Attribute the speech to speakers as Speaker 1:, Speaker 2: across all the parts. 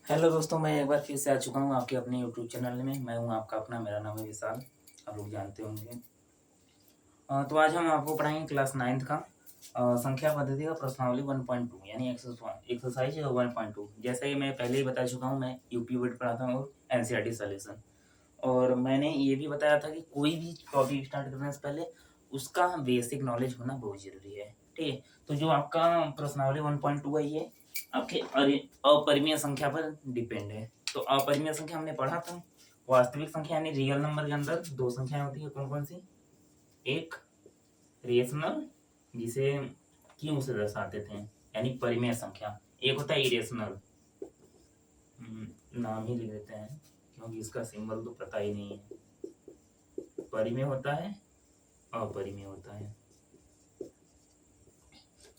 Speaker 1: Hello दोस्तों, मैं एक बार फिर से आ चुका हूँ आपके अपने यूट्यूब चैनल में। मैं हूँ आपका अपना, मेरा नाम है विशाल, आप लोग जानते होंगे। तो आज हम आपको पढ़ाएंगे क्लास 9th का संख्या पद्धति का प्रश्नावली 1.2 यानी एक्सरसाइज 1.2। जैसे कि मैं पहले ही बता चुका हूँ, मैं यूपी बोर्ड पढ़ाता हूँ और एनसीईआरटी सॉल्यूशन। और मैंने ये भी बताया था कि कोई भी टॉपिक स्टार्ट करने से पहले उसका बेसिक नॉलेज होना बहुत ज़रूरी है। ठीक है, तो जो आपका प्रश्नावली 1.2 है ये आपके अपरिमेय संख्या पर डिपेंड है। तो अपरिमेय संख्या हमने पढ़ा था, वास्तविक संख्या यानी रियल नंबर के अंदर दो संख्याएं होती है। कौन कौन सी? एक रेशनल, जिसे क्यों से दर्शाते थे, यानी परिमेय संख्या। एक होता है इरेशनल, नाम ही लिख देते हैं क्योंकि इसका सिंबल तो पता ही नहीं है। परिमेय होता है, अपरिमेय होता है।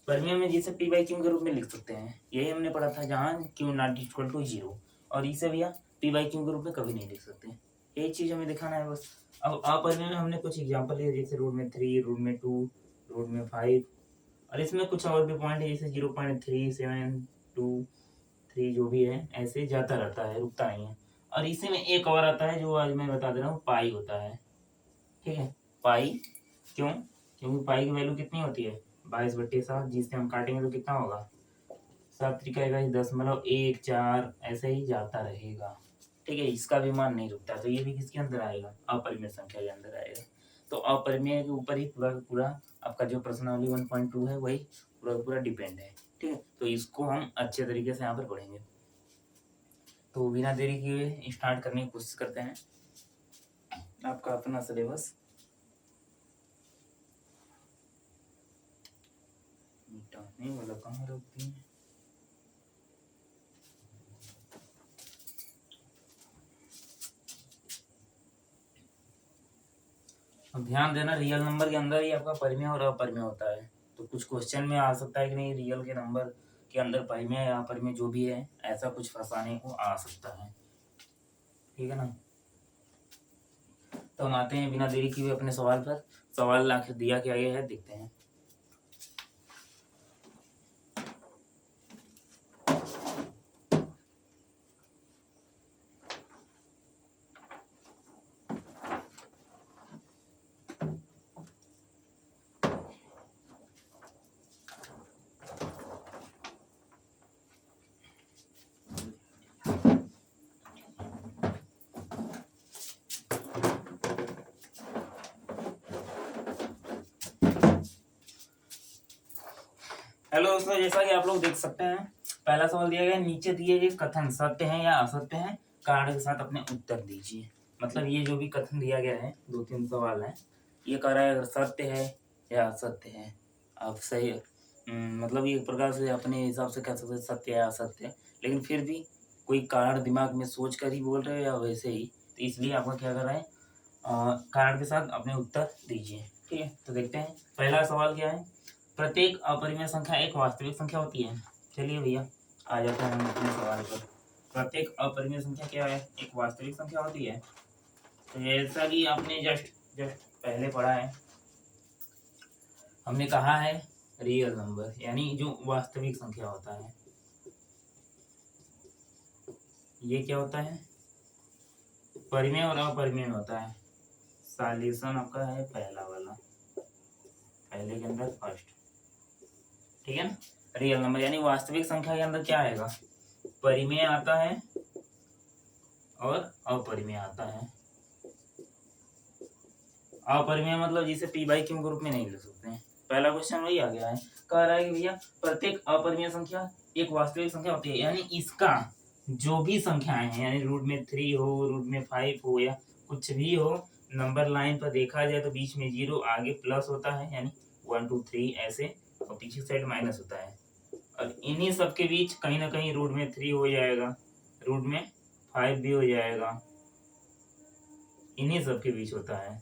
Speaker 1: परिमेय में जैसे पी बाई क्यू के रूप में लिख सकते हैं, यही हमने पढ़ा था, जहाँ क्यू नॉट इक्वल टू 0। और इसे भैया पी बाई क्यू के रूप में कभी नहीं लिख सकते। यही चीज हमें दिखाना है बस। अब अपरिमेय में हमने कुछ एग्जांपल लिए, जैसे रूट में 3, रूट में 2, रूट में 5। और इसमें कुछ और भी पॉइंट है, जैसे 0.372 जो भी है, ऐसे जाता रहता है, रुकता नहीं है। और इसी में एक और आता है जो आज मैं बता दे रहा हूँ, पाई होता है। ठीक है, पाई क्यों? क्योंकि पाई की वैल्यू कितनी होती है? 22/7, जिससे हम काटेंगे तो कितना होगा? 7×10^1 ऐसे ही जाता रहेगा। ठीक है, इसका भी मान नहीं रुकता, तो ये भी किसके अंदर आएगा? अपरिमेय संख्या के अंदर आएगा। तो अपरिमेय के ऊपर ही पूरा पूरा आपका जो प्रश्नावली 1.2 है वही पूरा पूरा डिपेंड है। ठीक है, तो इसको हम अच्छे तरीके से यहाँ पर पढ़ेंगे। तो बिना देरी किए स्टार्ट करने की कोशिश करते हैं आपका अपना सिलेबस। मिटाने वाला कहाँ रख दिए? अब ध्यान देना, रियल नंबर के अंदर ही आपका परिमेय और अपरिमेय होता है। तो कुछ क्वेश्चन में आ सकता है कि नहीं, रियल के नंबर के अंदर परिमेय या अपरिमेय जो भी है, ऐसा कुछ फंसाने को आ सकता है। ठीक है ना? तो हम आते हैं बिना देरी किए अपने सवाल पर। सवाल आखिर दिया क्या गया है, देखते हैं। हेलो दोस्तों, जैसा कि आप लोग देख सकते हैं, पहला सवाल दिया गया है, नीचे दिए गए कथन सत्य है या असत्य है, कारण के साथ अपने उत्तर दीजिए। मतलब ये जो भी कथन दिया गया है, 2-3 सवाल है, ये कह रहा है अगर सत्य है या असत्य है। आप सही मतलब ये एक प्रकार से अपने हिसाब से कह सकते हैं सत्य है या असत्य है, लेकिन फिर भी कोई कारण दिमाग में सोच कर ही बोल रहे हो या वैसे ही, तो इसलिए आपका क्या कर रहा है, कारण के साथ अपने उत्तर दीजिए। ठीक है, तो देखते हैं पहला सवाल क्या है। प्रत्येक अपरिमेय संख्या एक वास्तविक संख्या होती है। चलिए भैया, आ जाते हैं हम अपने सवाल पर। प्रत्येक अपरिमेय संख्या क्या है? एक वास्तविक संख्या होती है। तो जैसा कि आपने जस्ट जस्ट पहले पढ़ा है, हमने कहा है रियल नंबर यानी जो वास्तविक संख्या होता है, ये क्या होता है? परिमेय और अपरिमेय होता है। सॉल्यूशन आपका है पहला वाला, पहले के अंदर फर्स्ट। ठीक है ना? रियल नंबर यानी वास्तविक संख्या के अंदर क्या आएगा? परिमेय आता है और अपरिमेय आता है। अपरिमेय मतलब जिसे पी बाई क्यू के रूप में नहीं लिख सकते हैं। पहला क्वेश्चन वही आ गया है, कह रहा है कि भैया प्रत्येक अपरिमेय संख्या एक वास्तविक संख्या होती है, यानी इसका जो भी संख्याएं हैं, यानी रूट में 3 हो, रूट में 5 हो, या कुछ भी हो, नंबर लाइन पर देखा जाए तो बीच में 0, आगे प्लस होता है यानी 1 2 3 ऐसे, और पीछे साइड माइनस होता है। और इन्हीं सब के बीच कहीं ना कहीं रूट में 3 हो जाएगा, रूट में 5 भी हो जाएगा, इन्हीं सब के बीच होता है।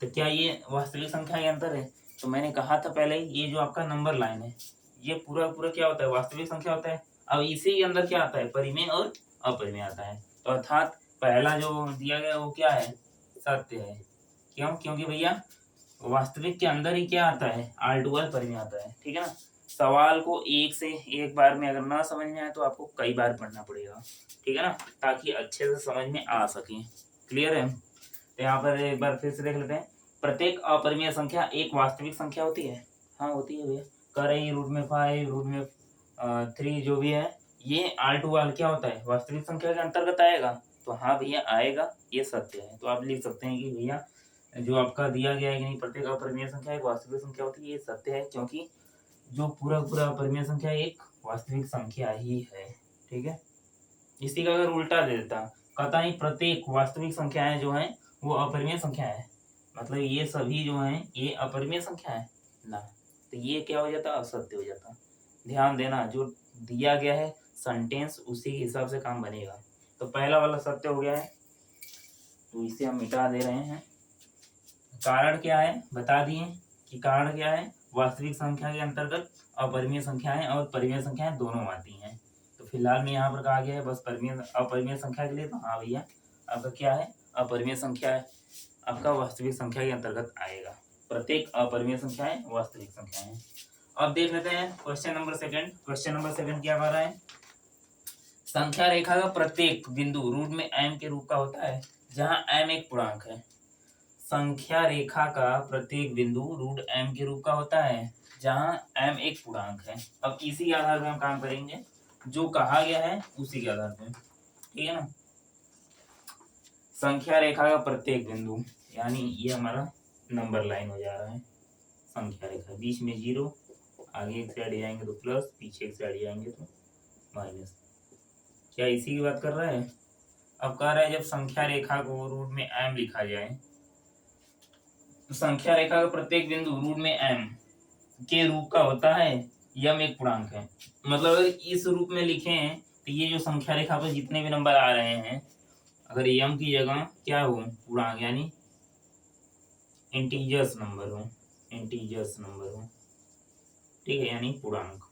Speaker 1: तो क्या ये वास्तविक संख्या के अंतर है? तो मैंने कहा था पहले ही, ये जो आपका नंबर लाइन है, ये पूरा पूरा क्या होता है? वास्तविक संख्या होता है। अब इसी के अंदर क्या आता है? परिमेय और अपरिमेय आता है। तो अर्थात पहला जो दिया गया वो क्या है? सत्य है। क्यों? क्योंकि भैया वास्तविक के अंदर ही क्या आता है? R2R परिमेय आता है। ठीक है ना? सवाल को एक से एक बार में अगर ना समझ में आए तो आपको कई बार पढ़ना पड़ेगा, ठीक है ना, ताकि अच्छे से समझ में आ सके। क्लियर है? तो यहाँ पर एक बार फिर से देख लेते हैं। प्रत्येक अपरिमेय संख्या एक वास्तविक संख्या होती है। हाँ होती है भैया। कर रही रूट में 5 रूट में 3 जो भी है, ये R2 क्या होता है, वास्तविक संख्या के अंतर्गत आएगा। तो हाँ भैया आएगा, ये सत्य है। तो आप लिख सकते हैं कि भैया जो आपका दिया गया है कि नहीं प्रत्येक अपरिमेय संख्या एक वास्तविक संख्या होती है, ये सत्य है, क्योंकि जो पूरा पूरा अपरिमेय संख्या एक वास्तविक संख्या ही है। ठीक है। इसी का अगर उल्टा दे देता, कहता नहीं प्रत्येक वास्तविक संख्याएं जो हैं वो अपरिमेय संख्या है, मतलब ये सभी जो हैं ये अपरिमेय संख्या है ना, तो ये क्या हो जाता, असत्य हो जाता। ध्यान देना, जो दिया गया है सेंटेंस उसी के हिसाब से काम बनेगा। तो पहला वाला सत्य हो गया है, तो इसे हम मिटा दे रहे हैं। कारण क्या है बता दिए कि कारण क्या है, वास्तविक संख्या के अंतर्गत अपरिमेय संख्याएं और परिमेय संख्याएं दोनों आती हैं। तो फिलहाल में यहाँ पर कहा गया है बस परिमेय अपरिमेय संख्या के लिए, तो हाँ भैया आपका क्या है, अपरिमेय संख्या है, आपका वास्तविक संख्या के अंतर्गत आएगा। प्रत्येक अपरिमेय संख्याएं वास्तविक संख्याएं। अब देख लेते हैं question number second. Question number second क्या कह रहा है, संख्या रेखा का प्रत्येक बिंदु रूट में m के रूप का होता है, जहां m एक पूर्णांक है। संख्या रेखा का प्रत्येक बिंदु रूट m के रूप का होता है, जहां m एक पूर्णांक है। अब इसी के आधार पर हम काम करेंगे, जो कहा गया है उसी के आधार पर, ठीक है ना। संख्या रेखा का प्रत्येक बिंदु, यानी ये हमारा नंबर लाइन हो जा रहा है। संख्या रेखा बीच में 0, आगे एक साइड जाएंगे तो प्लस, पीछे एक साइड जाएंगे तो माइनस। क्या इसी की बात कर रहा है। अब कह रहा है जब संख्या रेखा को रूट में m लिखा जाए, तो संख्या रेखा का प्रत्येक बिंदु रूट में m के रूप का होता है, यम एक पूर्णांक है। मतलब अगर इस रूप में लिखें तो ये जो संख्या रेखा पर जितने भी नंबर आ रहे हैं, अगर यम की जगह क्या हो पूर्णांक, यानी इंटीजर्स नंबर हो, इंटीजर्स नंबर हो, ठीक है, यानी पूर्णांक।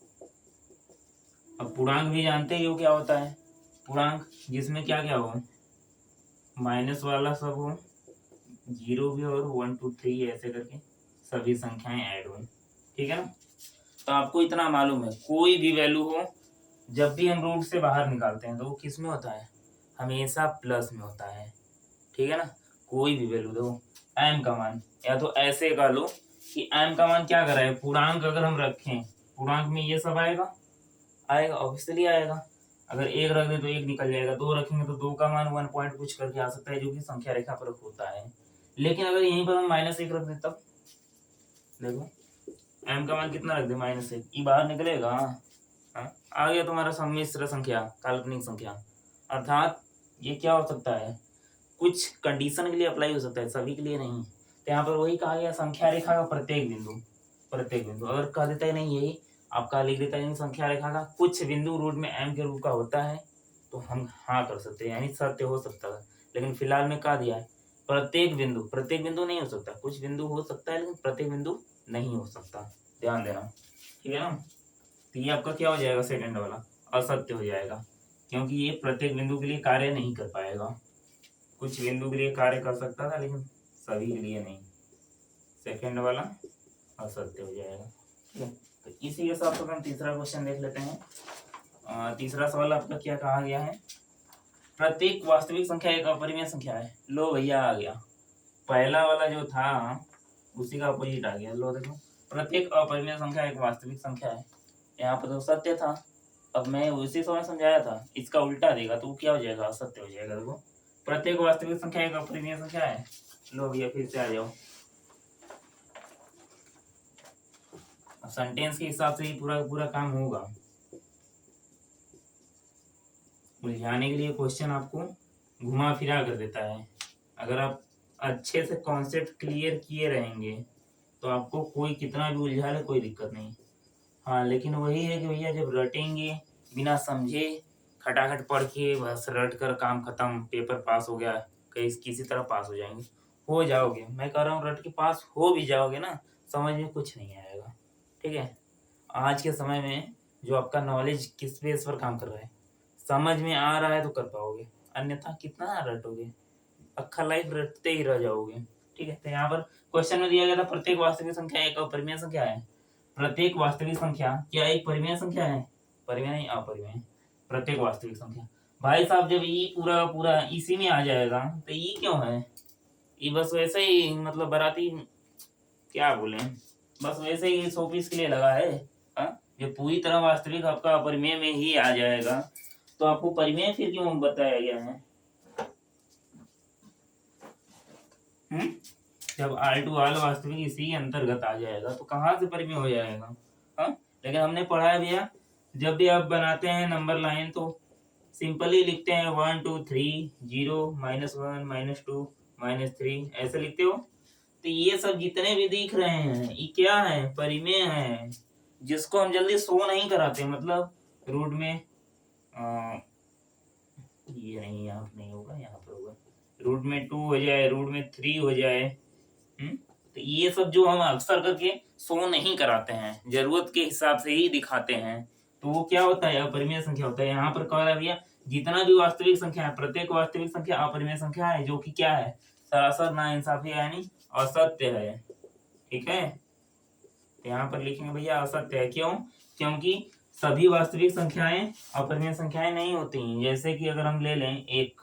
Speaker 1: अब पूर्णांक भी जानते ही हो क्या होता है, पूर्णांक जिसमें क्या क्या हो, माइनस वाला सब हो, 0 भी और 1 2 3 ऐसे करके सभी संख्याएं ऐड हो, ठीक है ना। तो आपको इतना मालूम है, कोई भी वैल्यू हो जब भी हम रूट से बाहर निकालते हैं तो वो किस में होता है, हमेशा प्लस में होता है, ठीक है ना। कोई भी वैल्यू दो, m का मान, या तो ऐसे कह लो कि m का मान क्या कर रहा है, पूर्णांक अगर हम रखें, पूर्णांक में ये सब आएगा, आएगा ऑब्वियसली आएगा। अगर 1 रख दे तो 1 निकल जाएगा, 2 रखेंगे तो 2 का मान 1 पॉइंट कुछ करके आ सकता है, जो कि संख्या रेखा पर होता है। लेकिन अगर यहीं पर हम -1 रख दे तब देखो m का मान कितना रख दे, -1, ये बाहर निकलेगा। हाँ, आ गया तुम्हारा सम्मिश्र संख्या, काल्पनिक संख्या। अर्थात ये क्या हो सकता है, कुछ कंडीशन के लिए अप्लाई हो सकता है, सभी के लिए नहीं। तो यहाँ पर वही कहा गया, संख्या रेखा का प्रत्येक बिंदु, प्रत्येक बिंदु अगर कह देता है नहीं, यही आपका लिख देता है संख्या रेखा का कुछ बिंदु रूट में m के रूप का होता है, तो हम हाँ कर सकते हैं, यानी सत्य हो सकता है। लेकिन फिलहाल में कहा दिया है प्रत्येक बिंदु, प्रत्येक बिंदु नहीं हो सकता, कुछ बिंदु हो सकता है लेकिन प्रत्येक बिंदु नहीं हो सकता, ध्यान देना, ठीक है ना। तो ये आपका क्या हो जाएगा, सेकंड वाला असत्य हो जाएगा, क्योंकि ये प्रत्येक बिंदु के लिए कार्य नहीं कर पाएगा। कुछ बिंदु के लिए कार्य कर सकता था लेकिन सभी के लिए नहीं, सेकंड वाला असत्य हो जाएगा, ठीक है। तो इसी के साथ हम तीसरा क्वेश्चन देख लेते हैं। तीसरा सवाल आपका क्या कहा गया है, प्रत्येक वास्तविक संख्या एक अपरिमेय संख्या है। लो भैया आ गया, पहला वाला जो था उसी का अपोजिट आ गया। लो देखो, प्रत्येक अपरिमेय संख्या एक वास्तविक संख्या है, यहाँ पर तो सत्य था। अब मैं उसी समय समझाया था, इसका उल्टा देगा तो क्या हो जाएगा, असत्य हो जाएगा। देखो प्रत्येक वास्तविक संख्या एक अपरिमेय संख्या है। लो भैया फिर से आ जाओ, सेंटेंस के हिसाब से ही पूरा पूरा काम होगा। उलझाने के लिए क्वेश्चन आपको घुमा फिरा कर देता है। अगर आप अच्छे से कॉन्सेप्ट क्लियर किए रहेंगे तो आपको कोई कितना भी उलझा ले कोई दिक्कत नहीं। हाँ लेकिन वही है कि भैया जब रटेंगे बिना समझे, खटाखट पढ़ के बस रट कर काम खत्म, पेपर पास हो गया, कहीं किसी तरह पास हो जाएंगे, हो जाओगे। मैं कह रहा हूँ रट के पास हो भी जाओगे ना, समझ में कुछ नहीं आएगा, ठीक है। आज के समय में जो आपका नॉलेज किस बेस पर काम कर रहा है, समझ में आ रहा है तो कर पाओगे, अन्यथा कितना रटोगे, अक्खा लाइफ रटते ही रह जाओगे, ठीक है। तो यहाँ पर क्वेश्चन में दिया गया था प्रत्येक वास्तविक संख्या एक अपरिमेय संख्या है। प्रत्येक वास्तविक संख्या क्या एक परिमेय संख्या है? परिमेय नहीं, अपरिमेय। प्रत्येक वास्तविक संख्या। भाई साहब जब ई पूरा पूरा इसी में आ जाएगा तो ई क्यों है? ये बस वैसे ही मतलब बाराती क्या बोले, बस वैसे ही 100 पीस के लिए लगा है। ये पूरी तरह वास्तविक आपका अपरिमेय में ही आ जाएगा तो आपको परिमेय फिर क्यों बताया गया है? जब आल टू आल वास्तविक इसी अंतर्गत आ जाएगा तो कहाँ से परिमेय हो जाएगा? लेकिन हमने पढ़ा है भैया, जब भी आप बनाते हैं नंबर लाइन तो सिंपली लिखते हैं 1 2 3 0 -1 -2 -3 ऐसे लिखते हो। तो ये सब जितने भी दिख रहे हैं ये क्या है? परिमेय है, जिसको हम जल्दी शो नहीं कराते। मतलब रूट में ये नहीं, यहाँ पे नहीं होगा, यहाँ पे होगा। रूट में 2 हो जाए, रूट में 3 हो जाए। तो ये सब जो हम अक्सर करके शो नहीं कराते हैं, जरूरत के हिसाब से ही दिखाते हैं, तो वो क्या होता है? अपरिमेय संख्या होता है। यहाँ पर कह रहा है भैया जितना भी वास्तविक संख्या है, प्रत्येक वास्तविक संख्या अपरिमेय संख्या है, जो कि क्या है? सरासर नाइंसाफी यानी असत्य है। ठीक है, यहाँ पर लिखेंगे भैया असत्य है। क्यों? क्योंकि सभी वास्तविक संख्याएं अपरिमेय संख्याएं नहीं होती। जैसे कि अगर हम ले लें 1,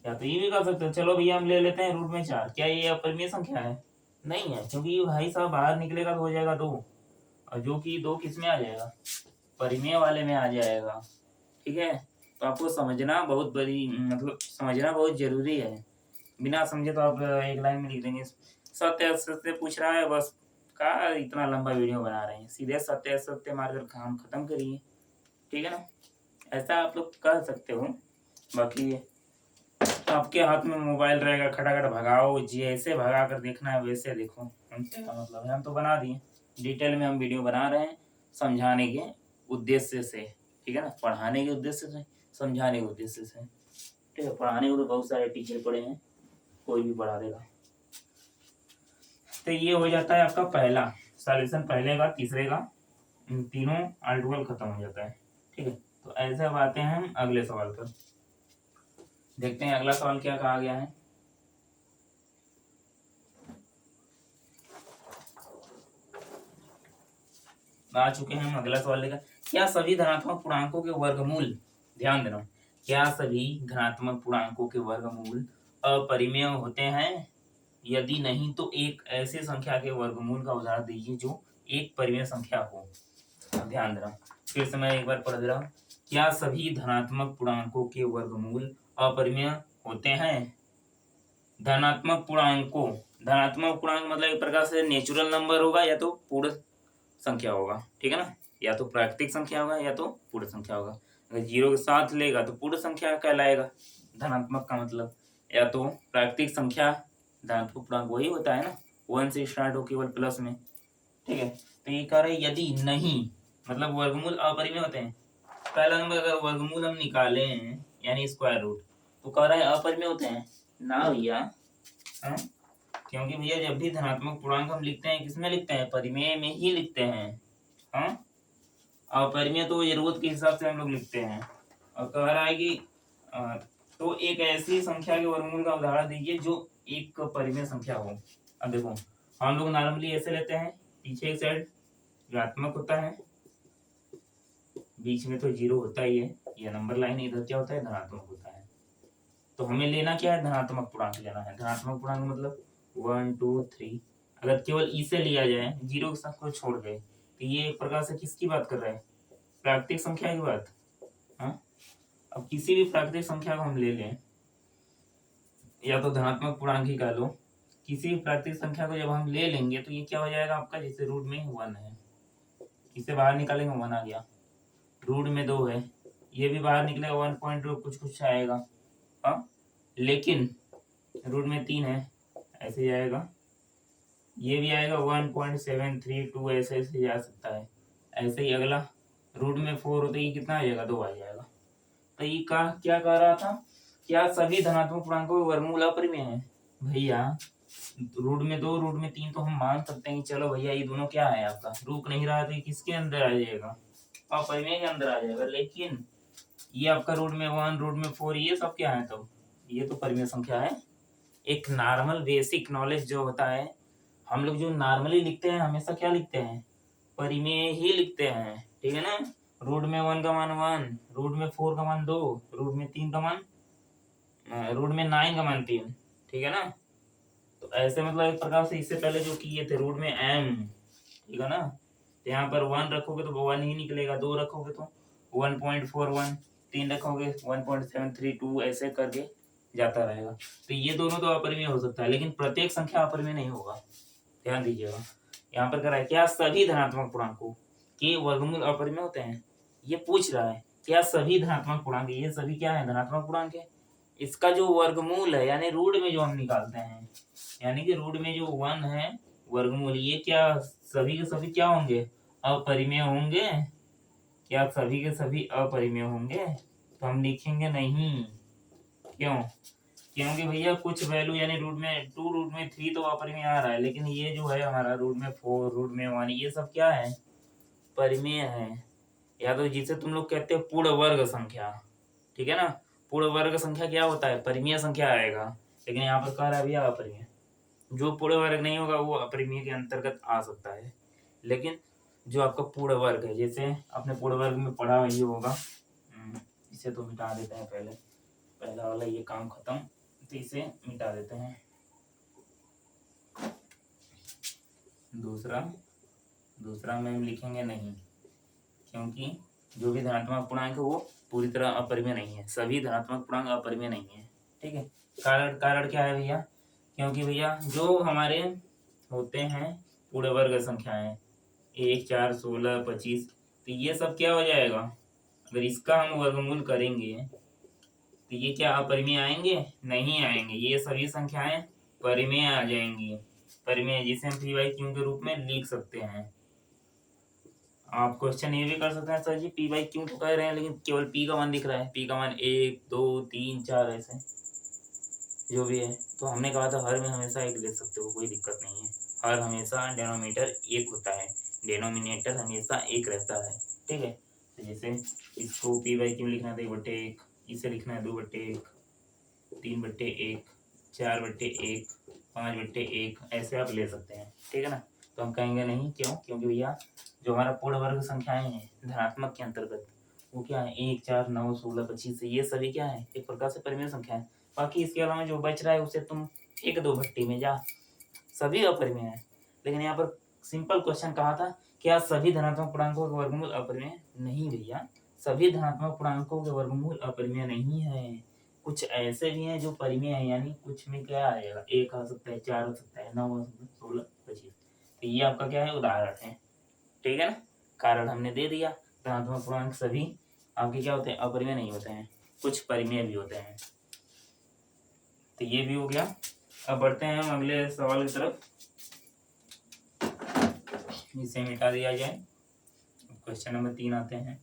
Speaker 1: या तो ये भी कर सकते हो। चलो भैया हम ले लेते हैं रूट में 4, क्या ये अपरिमेय संख्या है? नहीं है, क्योंकि ये भाई साहब बाहर निकलेगा तो हो जाएगा 2, और जो कि 2 किस में आ जाएगा? परिमेय वाले में आ जाएगा। ठीक है, तो आपको समझना बहुत बड़ी मतलब समझना बहुत जरूरी है। बिना समझे तो आप एक लाइन में लिख देंगे सत्य असत्य पूछ रहा है, बस का इतना लंबा वीडियो बना रहे हैं, सीधे सत्य असत्य मारकर काम खत्म करिए। ठीक है ना, ऐसा आप लोग कह सकते हो। बाकी आपके हाथ में मोबाइल रहेगा, खटाखट भगाओ, जैसे भगा कर देखना है वैसे देखो। हमसे क्या मतलब है, हम तो बना दिए। डिटेल में हम वीडियो बना रहे हैं समझाने के उद्देश्य से। ठीक है ना, पढ़ाने के उद्देश्य से, समझाने के उद्देश्य से। ठीक है, पढ़ाने को तो बहुत सारे टीचर पढ़े हैं, कोई भी पढ़ा देगा। तो ये हो जाता है आपका पहला सॉल्यूशन, पहले का, तीसरे का, इन तीनों आर्टिकल खत्म हो जाता है। ठीक है, तो ऐसे अब आते हैं हम अगले सवाल पर। देखते हैं अगला सवाल क्या कहा गया है। आ चुके हैं हम, अगला सवाल लेकर। क्या सभी धनात्मक पूर्णांकों के वर्गमूल, ध्यान देना, क्या सभी धनात्मक पूर्णांकों के वर्गमूल अपरिमेय होते हैं? यदि नहीं तो एक ऐसी संख्या के वर्गमूल का उदाहरण दीजिए जो एक परिमेय संख्या हो। ध्यान देना, फिर से मैं एक बार पढ़ दे रहा हूँ। क्या सभी धनात्मक पूर्णांकों के वर्गमूल अपरिमेय होते हैं? धनात्मक पूर्णांकों, धनात्मक पूर्णांक मतलब एक प्रकार से नेचुरल नंबर होगा या तो पूर्ण संख्या होगा। ठीक है ना, या तो प्राकृतिक संख्या होगा या तो पूर्ण संख्या होगा। अगर 0 के साथ लेगा तो पूर्ण संख्या कहलाएगा धनात्मक का मतलब, या तो प्राकृतिक संख्या। धनात्मक पूर्णांक वही होता है ना, 1 से स्टार्ट हो केवल प्लस में। ठीक है, तो ये कह रहे यदि नहीं मतलब वर्गमूल अपरिमेय होते हैं। पहला नंबर अगर वर्गमूल हम निकाले यानी स्क्वायर रूट, तो कह रहा है अपरिमेय होते हैं ना भैया। क्योंकि भैया जब भी धनात्मक पूर्णांक हम लिखते हैं किसमें लिखते हैं? परिमेय में ही लिखते हैं। अपरिमेय तो जरूरत के हिसाब से हम लोग लिखते हैं। और कह रहा है कि तो एक ऐसी संख्या के वर्गमूल का उदाहरण दीजिए जो एक परिमेय संख्या हो। अब देखो हम लोग नॉर्मली ऐसे लेते हैं, पीछे एक साइड ऋणात्मक होता है, बीच में तो 0 होता ही है, यह नंबर लाइन, इधर क्या होता है? धनात्मक होता है। तो हमें लेना क्या है? धनात्मक पूर्णांक लेना है। धनात्मक पूर्णांक मतलब 1 2 3। अगर केवल ई से लिया जाए, 0 के साथ को छोड़ दे, तो ये एक प्रकार से किसकी बात कर रहे हैं? प्राकृतिक संख्या की बात। अब किसी भी प्राकृतिक संख्या को हम ले लें, या तो धनात्मक पूर्णांक ही कह लो, किसी भी प्राकृतिक संख्या को जब हम ले लेंगे तो ये क्या हो जाएगा आपका? जैसे रूट में 1 है, इसे बाहर निकालेंगे 1 आ गया। रूट में 2 है, ये भी बाहर निकलेगा 1 पॉइंट कुछ कुछ आएगा। लेकिन रूट में 3 है, ऐसे जाएगा, ये भी आएगा 1.732, ऐसे ऐसे जा सकता है। ऐसे ही अगला रूट में 4 होते ही कितना आ जाएगा? 2 आ जाएगा। तो ये क्या कह रहा था? क्या सभी धनात्मक पूर्णांकों के वर्गमूल अपरिमेय है? भैया रूट में 2 रूट में 3 तो हम मान सकते हैं कि चलो भैया ये दोनों क्या है आपका, रुक नहीं रहा है, तो ये किसके अंदर आ जाएगा? अपरिमेय के अंदर आ जाएगा। लेकिन ये आपका रूट में 1 रूट में 4 ये सब क्या है? तो ये तो परिमेय संख्या है। एक नॉर्मल बेसिक नॉलेज जो होता है, हम लोग जो नॉर्मली लिखते हैं हमेशा क्या लिखते हैं? परिमेय ही लिखते हैं, ठीक है ना। रूट में 1 का मान 1, रूट में 4 का मान 2, रूट में 3 का मान रूट में 9 का मान 3, ठीक है ना। तो ऐसे मतलब एक प्रकार से इससे पहले जो किए थे रूट में m, ठीक है ना। तो यहाँ पर 1 रखोगे तो 1 ही निकलेगा, 2 रखोगे तो 1.41, 3 रखोगे 1.732, ऐसे करके जाता रहेगा। तो ये दोनों तो अपरिमेय हो सकता है, लेकिन प्रत्येक संख्या अपरिमेय नहीं होगा, ध्यान दीजिएगा। यहाँ पर कह रहा है क्या सभी धनात्मक पूर्णांकों के वर्गमूल अपरिमेय होते हैं, ये पूछ रहा है क्या सभी धनात्मक पूर्णांक, ये सभी क्या है, धनात्मक पूर्णांक है। इसका जो वर्गमूल है यानी रूट में जो हम निकालते हैं, यानी कि रूट में जो 1 है वर्गमूल, ये क्या सभी के सभी क्या होंगे, अपरिमेय होंगे। क्या सभी के सभी अपरिमेय होंगे, तो हम लिखेंगे नहीं। क्यों, क्योंकि भैया कुछ वैल्यू यानी रूट में 2, रूट में 3 तो अपरिमेय आ रहा है, लेकिन ये जो है हमारा रूट में 4, रूट में 1, ये सब क्या है, परिमेय है। या तो जिसे तुम लोग कहते हो पूर्ण वर्ग संख्या, ठीक है ना। पूर्ण वर्ग संख्या क्या होता है, परिमेय संख्या आएगा, लेकिन यहाँ पर कह रहा है भैया अपरिमेय। जो पूर्ण वर्ग नहीं होगा वो अपरिमेय के अंतर्गत आ सकता है, लेकिन जो आपका पूर्ण वर्ग है, जैसे आपने पूर्ण वर्ग में पढ़ा ही होगा, इसे तो मिटा देते हैं, पहले पहला वाला ये काम खत्म, तो इसे मिटा देते हैं। दूसरा दूसरा में हम लिखेंगे नहीं, क्योंकि जो भी धनात्मक पूर्णांक है वो पूरी तरह अपरिमेय नहीं है, सभी धनात्मक पूर्णांक अपरिमेय नहीं है, ठीक है। कारण क्या है भैया, क्योंकि भैया जो हमारे होते हैं पूर्ण वर्ग संख्याएं 1, 4, 16, 25, तो ये सब क्या हो जाएगा, अगर इसका हम वर्गमूल करेंगे तो ये क्या अपरिमेय आएंगे, नहीं आएंगे, ये सभी संख्याएं परिमेय आ जाएंगी, परिमेय जिसे हम पी बाई क्यू के रूप में लिख सकते हैं। आप क्वेश्चन ये भी कर सकते हैं sir G P by Q तो कह रहे हैं, लेकिन केवल पी का मान दिख रहा है, पी का मान 1, 2, 3, 4 ऐसे जो भी है, तो हमने कहा था हर में हमेशा एक ले सकते हो, कोई दिक्कत नहीं है। हर हमेशा डिनोमिनेटर एक होता है, डिनोमिनेटर हमेशा एक रहता है, ठीक है। तो जैसे इसको पी बाई क्यू लिखना है 2/1, इसे लिखना है 2/1, 3/1, 4/1, 5/1, ऐसे आप ले सकते हैं, ठीक है ना। तो हम कहेंगे नहीं, क्यों, क्योंकि भैया जो हमारा पूर्ण वर्ग संख्याएं हैं धनात्मक के अंतर्गत वो क्या है 1, 4, 9, 16, 25, ये सभी क्या है एक प्रकार से परिमेय संख्या है। बाकी इसके अलावा जो बच रहा है उसे तुम 1, 2 भट्टी में जा, सभी अपरिमेय है। लेकिन यहाँ पर सिंपल क्वेश्चन कहा था क्या सभी धनात्मक पूर्णांकों के वर्गमूल अपरिमेय, नहीं भैया, सभी धनात्मक पूर्णांकों के वर्गमूल अपरिमेय नहीं है, कुछ ऐसे भी हैं जो परिमेय है, यानी कुछ में क्या आएगा 1 आ सकता है, 4 आ सकता है, 9 आ सकता है, 16, 25, तो ये आपका क्या है उदाहरण है, ठीक है ना। कारण हमने दे दिया, धनात्मक पूर्णांक सभी आपके क्या होते हैं अपरिमेय नहीं होते हैं, कुछ परिमेय भी होते हैं। तो ये भी हो गया। अब बढ़ते हैं हम अगले सवाल की तरफ, इसे मिटा दिया जाए। क्वेश्चन नंबर 3 आते हैं।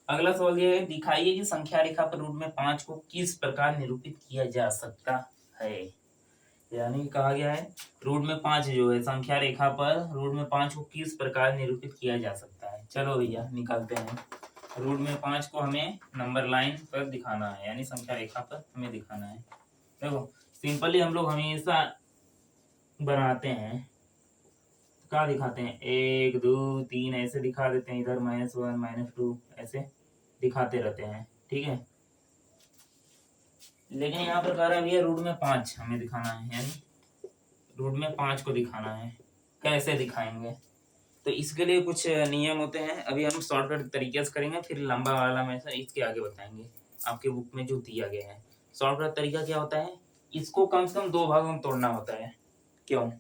Speaker 1: अगला सवाल ये है, दिखाइए कि संख्या रेखा पर रूट में 5 को किस प्रकार निरूपित किया जा सकता है। यानी कहा गया है रूट में 5 जो है संख्या रेखा पर रूट में 5 को किस प्रकार निरूपित किया जा सकता है। चलो भैया निकालते हैं। रूट में 5 को हमें नंबर लाइन पर दिखाना है, यानी संख्या रेखा पर हमें दिखाना है। देखो सिंपली हम लोग हमेशा बनाते हैं, क्या दिखाते हैं 1, 2, 3 ऐसे दिखा देते हैं, इधर -1, -2 ऐसे दिखाते रहते हैं, ठीक है। लेकिन यहाँ पर कह रहा है भैया रूट में 5 हमें दिखाना है, यानी रूट में 5 को दिखाना है, कैसे दिखाएंगे। तो इसके लिए कुछ नियम होते हैं, अभी हम शॉर्टकट तरीके से करेंगे, फिर लंबा वाला में से इसके आगे बताएंगे। आपके बुक में जो दिया गया है शॉर्टकट तरीका क्या होता है, इसको कम से कम 2 भागों में तोड़ना होता है। क्यों,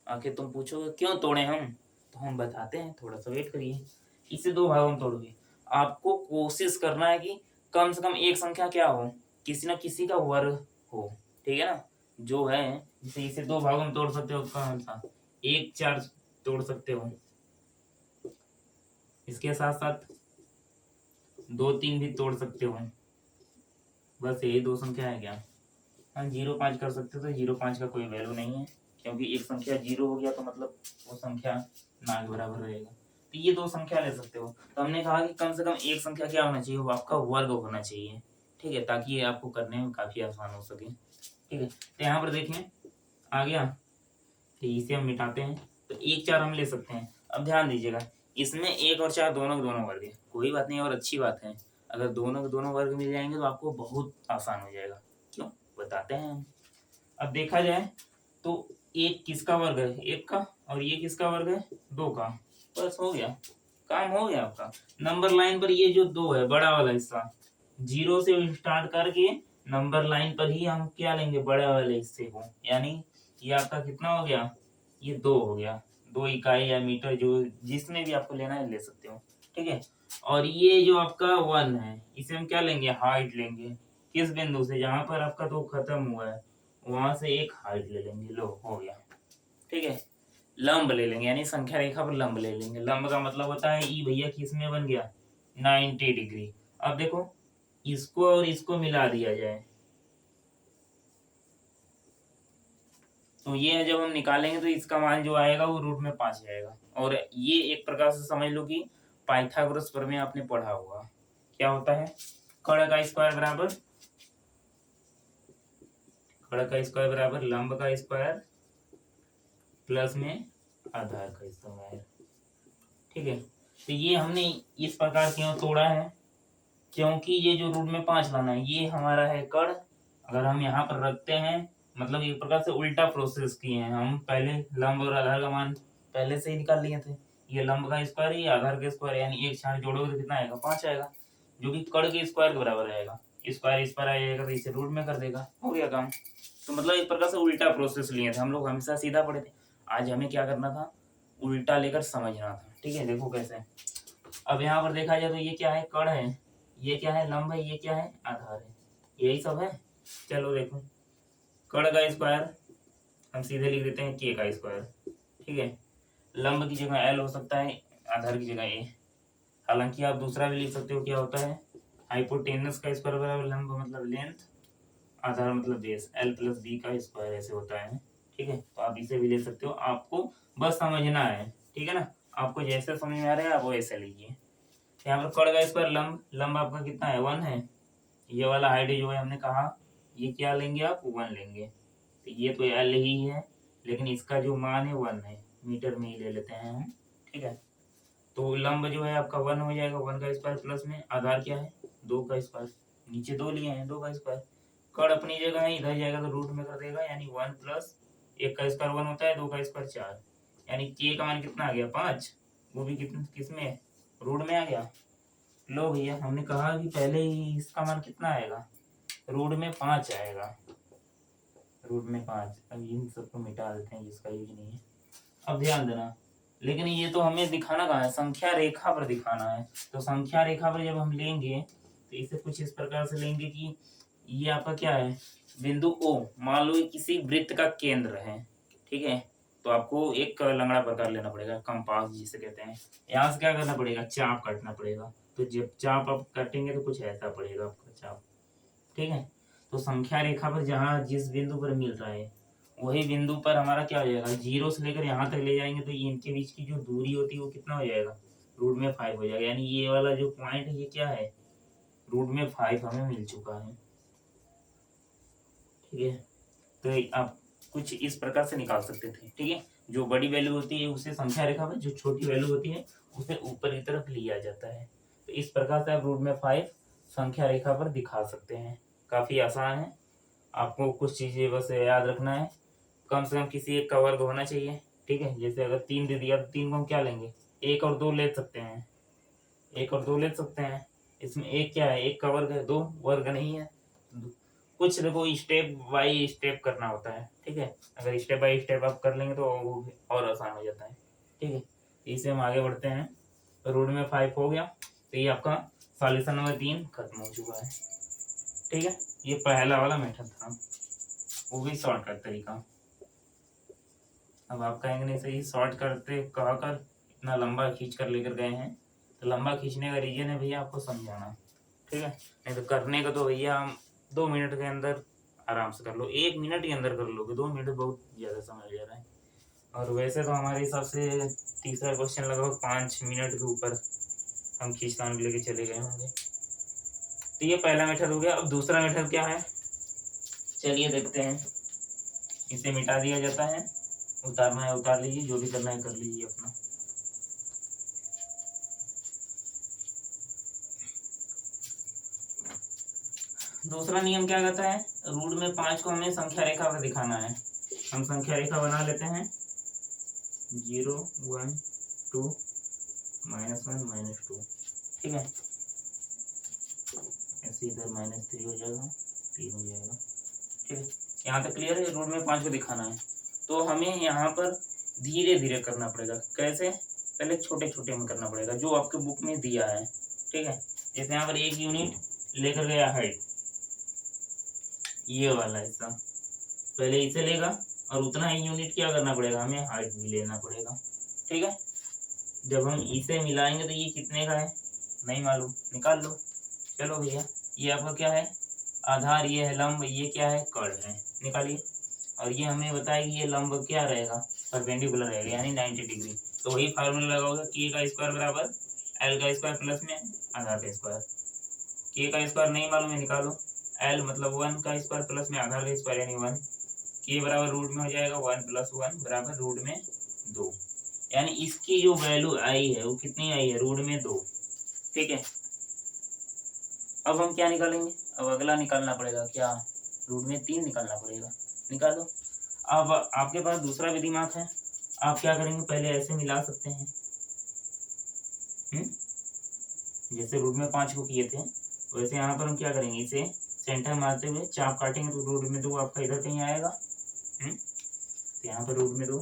Speaker 1: आखिर तुम पूछोगे क्यों तोड़े हम, तो हम बताते हैं, थोड़ा सा वेट करिए। इसे 2 भागों में तोड़ोगे, आपको कोशिश करना है कि कम से कम एक संख्या क्या हो, किसी न किसी का वर्ग हो, ठीक है ना। जो है जैसे इसे 2 भागों में तोड़ सकते हो, कौन सा 1, 4 तोड़ सकते हो, इसके साथ साथ 2, 3 भी तोड़ सकते हो, बस यही 2 संख्या है क्या, हम 0 5 कर सकते, तो 0 5 का कोई वैल्यू नहीं है, क्योंकि एक संख्या 0 हो गया तो मतलब वो संख्या ना के बराबर रहेगा। तो ये दो संख्या ले सकते हो। तो हमने कहा कि कम से कम एक संख्या क्या होना चाहिए, वो आपका वर्ग होना चाहिए, ठीक है, ताकि ये आपको करने में काफी आसान हो सके, ठीक है। तो यहाँ पर देखें आ गया, तो इसे हम मिटाते हैं, तो 1 4 हम ले सकते हैं। अब ध्यान दीजिएगा, इसमें 1 और 4 दोनों के दोनों वर्ग है, कोई बात नहीं, और अच्छी बात है, अगर दोनों के दोनों वर्ग मिल जाएंगे तो आपको बहुत आसान हो जाएगा। क्यों, बताते हैं हम। अब देखा जाए तो एक किसका वर्ग है, 1 का, और ये किसका वर्ग है, 2 का, बस हो गया, काम हो गया आपका। नंबर लाइन पर ये जो 2 है, बड़ा वाला हिस्सा, 0 से स्टार्ट करके नंबर लाइन पर ही हम क्या लेंगे, बड़े वाले हिस्से को, यानी ये आपका कितना हो गया, ये 2 हो गया, 2 इकाई या मीटर, जो जिसमें भी आपको लेना है ले सकते हो, ठीक है। और ये जो आपका 1 है, इसे हम क्या लेंगे, हाइट लेंगे, किस बिंदु से, जहां पर आपका 2 खत्म हुआ है वहां से एक हाइट ले लेंगे, लो हो गया, ठीक है। लंब ले लेंगे, यानी संख्या रेखा पर लंब ले लेंगे। लंब का मतलब होता है ई भैया किस में बन गया, 90 डिग्री। अब देखो इसको और इसको मिला दिया जाए, तो ये जब हम निकालेंगे तो इसका मान जो आएगा वो √5 आएगा। और ये एक प्रकार से समझ लो कि पाइथागोरस प्रमेय आपने पढ़ा होगा, क्या होता है, कड़ का स्क्वायर बराबर, कड़ का स्क्वायर बराबर लंब का स्क्वायर प्लस में आधार का स्क्वायर, ठीक है। तो ये हमने इस प्रकार क्यों तोड़ा है, क्योंकि ये जो √5 लाना है ये हमारा है कड़, अगर हम यहाँ पर रखते हैं, मतलब एक प्रकार से उल्टा प्रोसेस किए हैं हम, पहले लंब और आधार का मान पहले से ही निकाल लिए थे, ये लंब का स्क्वायर, ये आधार का स्क्वायर, यानी एक साथ जोड़ोगे तो कितना आएगा, 5 आएगा, जो कि कड़ के स्क्वायर के बराबर आएगा। स्क्वायर इस पर आएगा तो इसे रूट में कर देगा, हो गया काम। तो मतलब एक प्रकार से उल्टा प्रोसेस लिए थे हम लोग, हमेशा सीधा पढ़े थे, आज हमें क्या करना था, उल्टा लेकर समझना था, ठीक है। देखो कैसे, अब यहाँ पर देखा जाए तो ये क्या है, कड़ है, ये क्या है, लंब है, ये क्या है, आधार है, यही सब है। चलो देखो, कड़ का स्क्वायर हम सीधे लिख देते हैं के का स्क्वायर, ठीक है। लंब की जगह एल हो सकता है, आधार की जगह ए, हालांकि आप दूसरा भी लिख सकते हो, क्या होता है, हाइपोटेनस का स्क्वायर बराबर लंब मतलब लेंथ, आधार मतलब बेस, एल प्लस बी का स्क्वायर ऐसे होता है, ठीक है। तो आप इसे भी ले सकते हो, आपको बस समझना है, ठीक है ना, आपको जैसे समझ में आ रहा है आप वैसे लीजिए। यहाँ पर कड़ का स्क्वायर लंब, लंब आपका कितना है, 1 है, ये वाला हाइट जो है हमने कहा ये क्या लेंगे आप, 1 लेंगे, तो ये तो एल ही है, लेकिन इसका जो मान है 1 है, मीटर में ही ले लेते हैं हम, ठीक है। तो लंब जो है आपका 1 हो जाएगा, 1 का स्क्वायर प्लस में आधार क्या है, 2 का स्क्वायर, नीचे 2 लिए हैं, 2 का स्क्वायर, कड़ अपनी जगह है, इधर जाएगा तो रूट में कर देगा, यानी 1 प्लस 1 का स्क्वायर 1 होता है, 2 का स्क्वायर 4, यानी के का मान कितना आ गया, 5, वो भी कितने किस में, रूट में आ गया। लो भैया, हमने कहा कि पहले ही इसका मान कितना आएगा, रूट में 5 आएगा, रूट में 5। अब इन सबको मिटा देते हैं जिसका यूज नहीं है। अब ध्यान देना, लेकिन ये तो हमें दिखाना कहाँ है, संख्या रेखा पर दिखाना है। तो संख्या रेखा पर जब हम लेंगे तो इसे कुछ इस प्रकार से लेंगे कि ये आपका क्या है, बिंदु ओ, मान लो ये किसी वृत्त का केंद्र है, ठीक है। तो आपको एक लंगड़ा प्रकार लेना पड़ेगा, कंपास जिसे कहते हैं, यहाँ से क्या करना पड़ेगा, चाप काटना पड़ेगा, तो जब चाप आप काटेंगे तो कुछ ऐसा पड़ेगा आपका चाप, ठीक है। तो संख्या रेखा पर जहाँ जिस बिंदु पर मिल रहा है वही बिंदु पर हमारा क्या हो जाएगा, 0 से लेकर यहाँ तक ले जाएंगे तो इनके बीच की जो दूरी होती है वो कितना हो जाएगा, √5 हो जाएगा, यानी ये वाला जो पॉइंट है ये क्या है, √5 हमें मिल चुका है, ठीक है। तो आप कुछ इस प्रकार से निकाल सकते थे, ठीक है। जो बड़ी वैल्यू होती है उसे संख्या रेखा पर, जो छोटी वैल्यू होती है उसे ऊपर की तरफ लिया जाता है। तो इस प्रकार से आप √5 संख्या रेखा पर दिखा सकते हैं, काफी आसान है। आपको कुछ चीजें बस याद रखना है, कम से कम किसी एक का वर्ग होना चाहिए, ठीक है। जैसे अगर 3 दे दिया तो 3 को हम क्या लेंगे, 1 और 2 ले सकते हैं, 1 और 2 ले सकते हैं, इसमें एक क्या है, 1 का वर्ग है, 2 वर्ग नहीं है। कुछ देखो स्टेप बाय स्टेप करना होता है, ठीक है। अगर स्टेप बाय स्टेप आप कर लेंगे तो वो और आसान हो जाता है, ठीक है। इसे हम आगे बढ़ते हैं, √5 हो गया, तो ये आपका सॉल्यूशन नंबर 3 खत्म हो चुका है, ठीक है। ये पहला वाला मेथड था, वो भी शॉर्टकट तरीका। अब आप कहेंगे नहीं सही, शॉर्ट करते कहकर इतना लंबा खींच कर लेकर गए हैं, तो लंबा खींचने का रीजन है भैया आपको समझाना, ठीक है। नहीं तो करने का तो भैया हम 2 मिनट के अंदर आराम से कर लो, 1 मिनट के अंदर कर लोगे, 2 मिनट बहुत ज़्यादा समय ले रहा है। और वैसे तो हमारे हिसाब से तीसरा क्वेश्चन लगभग 5 मिनट के ऊपर हम खींचतान भी लेके चले गए होंगे। तो ये पहला मेथड हो गया। अब दूसरा मेथड क्या है, चलिए देखते हैं। इसे मिटा दिया जाता है, उतारना है उतार लीजिए, जो भी करना है कर लीजिए अपना। दूसरा नियम क्या कहता है, रूट में 5 को हमें संख्या रेखा पर दिखाना है। हम संख्या रेखा बना लेते हैं, 0 1 2 -1 -2, ठीक है। ऐसे इधर -3 हो जाएगा, 3 हो जाएगा, ठीक है। यहाँ तक क्लियर है, रूट में 5 को दिखाना है। तो हमें यहाँ पर धीरे धीरे करना पड़ेगा। कैसे, पहले छोटे छोटे में करना पड़ेगा जो आपके बुक में दिया है, ठीक है। जैसे यहाँ पर 1 यूनिट लेकर गया हाइट, ये वाला हिस्सा पहले इसे लेगा और उतना ही यूनिट क्या करना पड़ेगा, हमें हाइट भी लेना पड़ेगा, ठीक है। जब हम इसे मिलाएंगे तो ये कितने का है नहीं मालूम, निकाल लो। चलो भैया, ये आपका क्या है, आधार, ये है लंब, ये क्या है, कड़ है, निकालिए। और ये हमें बताया कि ये लंब क्या रहेगा, परपेंडिकुलर रहेगा, यानी 90 डिग्री। तो वही फार्मूला लगाओगे, के का स्क्वायर बराबर एल का स्क्वायर प्लस में आधार का स्क्वायर। के का स्क्वायर नहीं मालूम है, निकालो। एल मतलब 1 का स्क्वायर प्लस में आधार का स्क्वायर यानी 1। के बराबर रूट में हो जाएगा 1 + 1 बराबर रूट में 2, यानी इसकी जो वैल्यू आई है वो कितनी आई है, रूट में 2, ठीक है। अब हम क्या निकालेंगे, अब अगला निकालना पड़ेगा, क्या, रूट में 3 निकालना पड़ेगा, निकालो। अब आपके पास दूसरा भी दिमाग है, आप क्या करेंगे, पहले ऐसे मिला सकते हैं, जैसे रूट में 5 को किए थे वैसे यहाँ पर हम क्या करेंगे, इसे सेंटर मारते हुए चाप काटेंगे तो रूट में 2 आपका इधर कहीं आएगा, तो यहाँ पर रूट में 2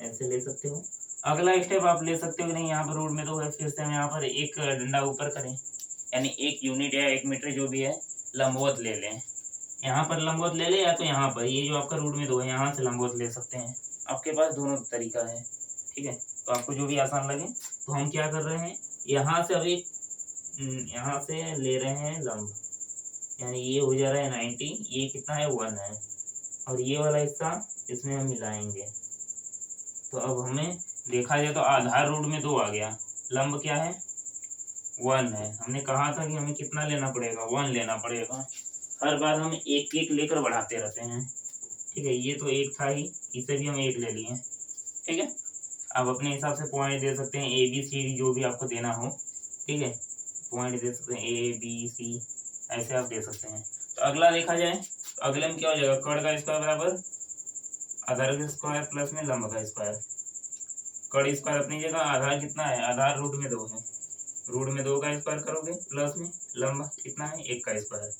Speaker 1: ऐसे ले सकते हो। अगला स्टेप आप ले सकते हो कि नहीं, यहाँ पर रूट में 2 है, फिर से हम यहाँ पर एक डंडा ऊपर करें, यानी 1 यूनिट या 1 मीटर जो भी है लंबवत ले लें। यहाँ पर लंबवत ले ले, या तो यहाँ पर ये जो आपका रूट में 2 है यहाँ से लंबवत ले सकते हैं। आपके पास दोनों तरीका है, ठीक है। तो आपको जो भी आसान लगे। तो हम क्या कर रहे हैं, यहाँ से अभी यहाँ से ले रहे हैं लंब, यानी ये हो जा रहा है 90, ये कितना है 1 है, और ये वाला हिस्सा इसमें हम मिलाएंगे। तो अब हमें देखा जाए तो आधार रूट में 2 आ गया, लंब क्या है 1 है। हमने कहा था कि हमें कितना लेना पड़ेगा, 1 लेना पड़ेगा। हर बार हम एक एक लेकर बढ़ाते रहते हैं, ठीक है। ये तो 1 था ही, इसे भी हम 1 ले लिए, ठीक है। आप अपने हिसाब से पॉइंट दे सकते हैं, ABCD जो भी आपको देना हो, ठीक है। पॉइंट दे सकते हैं ABC, ऐसे आप दे सकते हैं। तो अगला देखा जाए तो अगले में क्या हो जाएगा, कड़ का स्क्वायर बराबर आधार का स्क्वायर प्लस में लंब का स्क्वायर। कड़ स्क्वायर अपनी जगह, आधार कितना है, आधार रूट में 2 है, रूट में 2 का स्क्वायर करोगे प्लस में लंब कितना है 1 का स्क्वायर।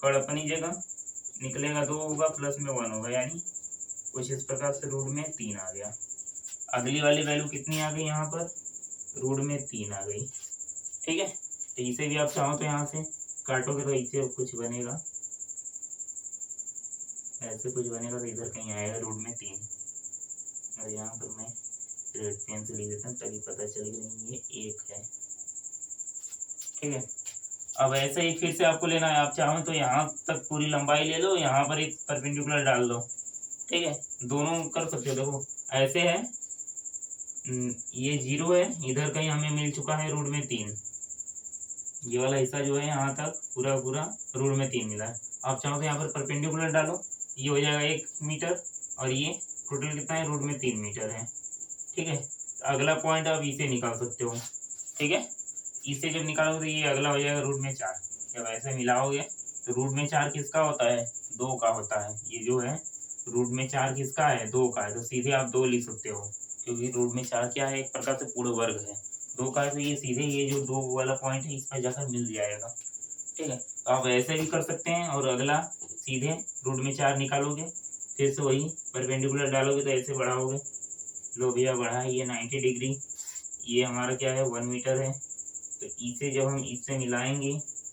Speaker 1: कड़ अपनी जगह निकलेगा 2 होगा प्लस में 1 होगा, यानी कुछ इस प्रकार से रूट में 3 आ गया। अगली वाली वैल्यू कितनी आ गई, यहाँ पर रूट में 3 आ गई, ठीक है। तो इसे भी आप चाहो तो यहाँ से काटोगे तो इसे कुछ बनेगा, ऐसे कुछ बनेगा, तो इधर कहीं आएगा रूट में 3। और यहाँ पर मैं रेड पेन से लिख देता हूँ ताकि पता चले कि नहीं ये 1 है, ठीक है। अब ऐसे ही फिर से आपको लेना है, आप चाहो तो यहाँ तक पूरी लंबाई ले लो, यहाँ पर एक परपेंडिकुलर डाल दो, ठीक है। दोनों कर सकते हो, देखो ऐसे है, ये 0 है, इधर कहीं हमें मिल चुका है रूट में 3, ये वाला हिस्सा जो है यहाँ तक पूरा पूरा रूट में 3 मिला है। आप चाहो तो यहाँ पर परपेंडिकुलर डालो, ये हो जाएगा 1 मीटर, और ये टोटल कितना है, रूट में 3 मीटर है, ठीक है। तो अगला पॉइंट आप इसे निकाल सकते हो, ठीक है। इसे जब निकालोगे तो ये अगला हो जाएगा रूट में 4। जब ऐसे मिलाओगे तो रूट में 4 किसका होता है, 2 का होता है। ये जो है रूट में 4 किसका है, 2 का है, तो सीधे आप 2 लिख सकते हो, क्योंकि रूट में 4 क्या है, एक प्रकार से पूर्ण वर्ग है, 2 का है, तो ये सीधे ये जो 2 वाला पॉइंट है इस पर जाकर मिल जाएगा, ठीक है। तो आप ऐसे भी कर सकते हैं, और अगला सीधे रूट में 4 निकालोगे, फिर से वही परपेंडिकुलर डालोगे तो ऐसे बढ़ाओगे, लो भैया बढ़ा, ये 90 डिग्री, ये हमारा क्या है 1 मीटर है। तो इसे जब हम इससे मिलाएंगे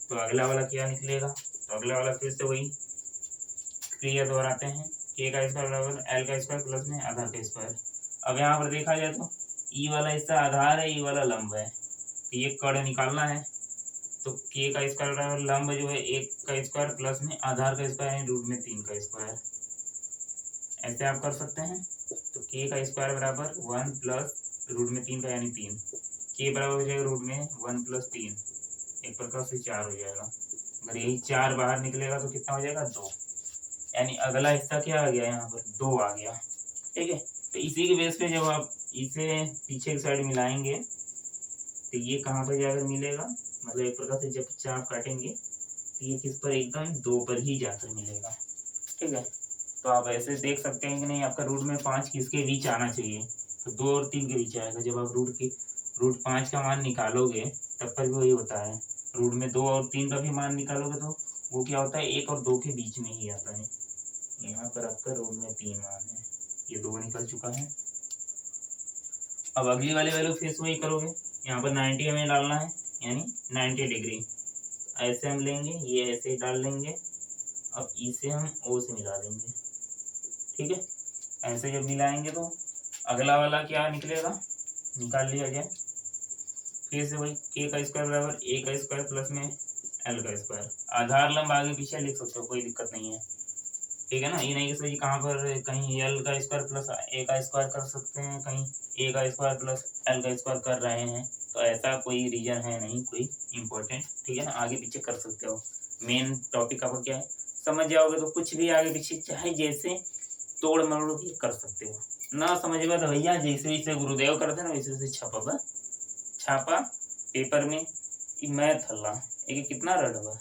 Speaker 1: तो अगला वाला क्या निकलेगा, तो अगला वाला फिर से वही क्रिया दोहराते हैं, के का स्क्वायर बराबर एल का स्क्वायर प्लस में आधार का स्क्वायर। अब यहाँ पर देखा जाए तो ई वाला हिस्सा आधार है, ई वाला लंब है, तो ये कड़ निकालना है, तो k का स्क्वायर बराबर लंब जो है 1 का स्क्वायर प्लस में आधार का स्क्वायर यानी रूट में 3 का स्क्वायर, ऐसे आप कर सकते हैं। तो k का स्क्वायर बराबर 1 प्लस रूट में 3 का यानी 3, k बराबर हो जाएगा रूट में 1 प्लस 3, एक प्रकार से 4 हो जाएगा। अगर यही 4 बाहर निकलेगा तो कितना हो जाएगा 2, यानी अगला हिस्सा क्या आ गया यहाँ पर 2 आ गया। ठीक है, तो इसी के बेस पे जब आप इसे पीछे की साइड मिलाएंगे तो ये कहाँ पर जाकर मिलेगा, मतलब एक प्रकार से जब चाप काटेंगे तो ये किस पर, एकदम 2 पर ही जाकर मिलेगा। ठीक है, तो आप ऐसे देख सकते हैं कि नहीं, आपका रूट में 5 किसके बीच आना चाहिए, तो 2 और 3 के बीच आएगा। जब आप रूट 5 का मान निकालोगे तब पर भी वही होता है, रूट में 2 और 3 का भी मान निकालोगे तो वो क्या होता है 1 और 2 के बीच में ही आता है। यहाँ पर आपका रूट में 3 मान है, ये 2 निकल चुका है। अब अगली वाली वैल्यू फिर से वही करोगे, यहाँ पर 90 हमें डालना है यानी 90 डिग्री, ऐसे हम लेंगे, ये ऐसे ही डाल लेंगे। अब इसे हम ओ से मिला देंगे। ठीक है, ऐसे जब मिलाएंगे तो अगला वाला क्या निकलेगा, निकाल लिया जाए। फिर से वही k का स्क्वायर बराबर a का स्क्वायर प्लस में l का स्क्वायर, आधार लंब आगे पीछे लिख सकते हो, कोई दिक्कत नहीं है। ठीक है ना, ये नहीं कि सर जी कहाँ पर कहीं l का स्क्वायर प्लस a का स्क्वायर कर सकते हैं, कहीं a का स्क्वायर प्लस l का स्क्वायर कर रहे हैं, तो ऐसा कोई रीजन है नहीं कोई इम्पोर्टेंट। ठीक है ना, आगे पीछे कर सकते हो, मेन टॉपिक आपका क्या है समझ जाओगे तो कुछ भी आगे पीछे चाहे जैसे तोड़ मरोड़ के कर सकते हो। ना समझेगा तो भैया जैसे जैसे गुरुदेव करते ना वैसे वैसे छापा पेपर में मैथ हल्ला एक कितना रट हुआ।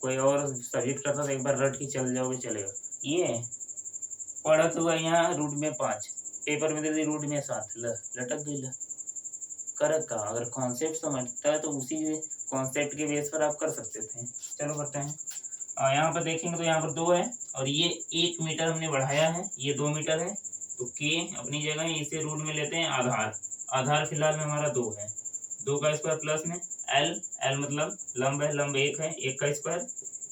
Speaker 1: कोई और सब्जेक्ट करता तो एक बार रट के चल जाओगे चलेगा, ये पढ़त हुआ यहाँ रूट में 5 पेपर में दे दी रूट में 7 लटक गई कर का। अगर कॉन्सेप्ट समझता है तो उसी कॉन्सेप्ट के बेस पर आप कर सकते थे। चलो करते हैं, यहाँ पर देखेंगे तो यहाँ पर 2 है और ये 1 मीटर हमने बढ़ाया है, ये 2 मीटर है, तो k अपनी जगह है, इसे रूट में लेते हैं आधार फिलहाल में हमारा 2 है, 2 का स्क्वायर प्लस में l मतलब लंब है, लंब 1 है, 1 का स्क्वायर,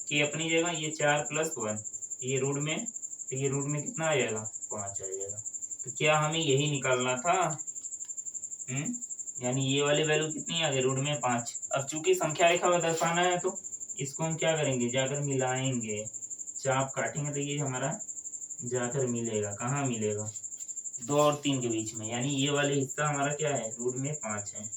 Speaker 1: k अपनी जगह ये 4 प्लस 1, ये रूट में, तो ये रूट में कितना आ जाएगा 5 आ जाएगा। तो क्या हमें यही निकालना था, यानी ये वाली वैल्यू कितनी आ गई रूट में 5। अब चूंकि संख्या रेखा में दर्शाना है तो इसको हम क्या करेंगे, जाकर मिलाएंगे, चाप काटेंगे तो ये हमारा जाकर मिलेगा, कहाँ मिलेगा 2 और 3 के बीच में, यानी ये वाले हिस्सा हमारा क्या है रूट में 5 है।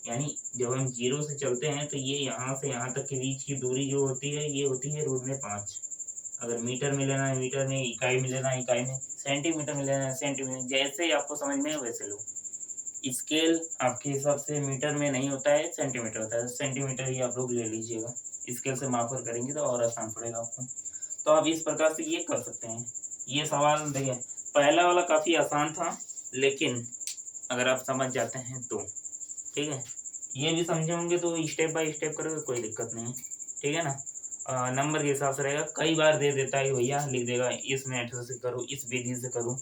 Speaker 1: यानी जब हम 0 से चलते हैं तो ये यहाँ से यहाँ तक के बीच की दूरी जो होती है ये होती है रूट में 5। अगर मीटर में लेना है मीटर में, इकाई में लेना है इकाई में, सेंटीमीटर में लेना है सेंटीमीटर, जैसे ही आपको समझ में वैसे लो। स्केल आपके हिसाब से मीटर में नहीं होता है, सेंटीमीटर होता है, सेंटीमीटर ही आप लोग ले लीजिएगा, स्केल से माप कर करेंगे तो और आसान पड़ेगा आपको। तो आप इस प्रकार से ये कर सकते हैं। ये सवाल देखिए पहला वाला काफ़ी आसान था, लेकिन अगर आप समझ जाते हैं तो ठीक है, ये भी समझे होंगे तो स्टेप बाय स्टेप करोगे कोई दिक्कत नहीं। ठीक है ना, नंबर के हिसाब से रहेगा, कई बार दे देता है कि भैया लिख देगा इस मेथड से करो, इस विधि से करो।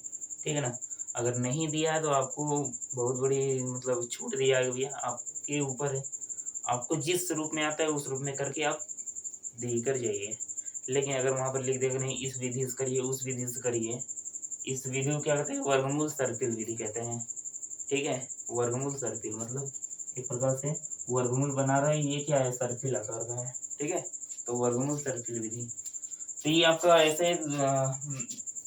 Speaker 1: ठीक है ना, अगर नहीं दिया है तो आपको बहुत बड़ी मतलब छूट दिया है भैया, आपके ऊपर है, आपको जिस रूप में आता है उस रूप में करके आप दे कर जाइए। लेकिन अगर वहाँ पर लिख देगा नहीं इस विधि से करिए उस विधि से करिए, इस विधि को क्या कहते हैं वर्गमूल सर्पिल विधि कहते हैं। ठीक है, वर्गमूल सर्पिल मतलब एक प्रकार से वर्गमूल बना रहा है, ये क्या है सर्पिल आकार का है। ठीक है, तो वर्गमूल सर्पिल विधि, तो ये आपका ऐसे